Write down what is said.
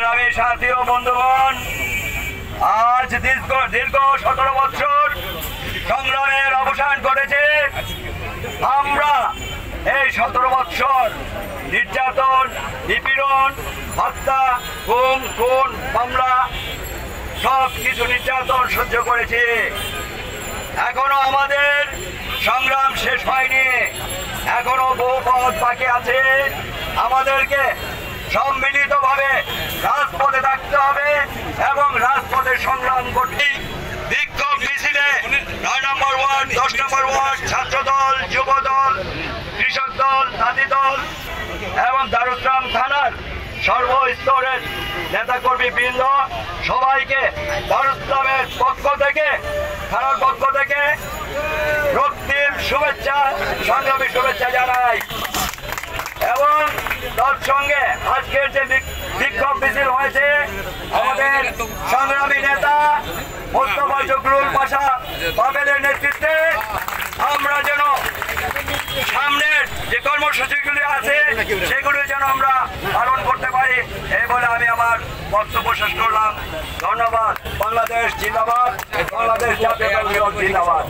সাথী ও বন্ধুগণ, আজ দীর্ঘ 17 বছর সংগ্রামের অবসান ঘটেছে। আমরা এই 17 বছর নির্যাতন, নিপীড়ন, হত্যা, গুম, খুন, মামলা সব কিছু নির্যাতন সহ্য করেছি। এখনো আমাদের সংগ্রাম শেষ হয়নি, এখনো বহু পথ বাকি আছে। আমাদেরকে সম্মিলিতভাবে রাজপথে থাকতে হবে এবং রাজপথে সংগ্রাম করতে। বিক্ষোভ মিছিলে 9 নম্বর ওয়ার্ড, 10 নম্বর ওয়ার্ড, ছাত্র দল, যুব দল, কৃষক দল, তাঁতি দল এবং দারুসালাম থানার সর্বস্তরের নেতাকর্মী বৃন্দ সবাইকে দারুসালামের পক্ষ থেকে, থানার পক্ষ থেকে রক্তিম শুভেচ্ছা, সংগ্রামী শুভেচ্ছা জানাই। এবং তার সঙ্গে আজকের যে বিক্ষোভ মিছিল হয়েছে, আমাদের সংগ্রামী নেতা মোস্তফা জকরুল পাশা বাবেলের নেতৃত্বে আমরা যেন সামনের যে কর্মসূচিগুলি আছে সেগুলি যেন আমরা পালন করতে পারি, এই বলে আমি আমার বক্তব্য শেষ করলাম। ধন্যবাদ। বাংলাদেশ জিন্দাবাদ, বাংলাদেশ জাতীয়তাবাদী দল জিন্দাবাদ।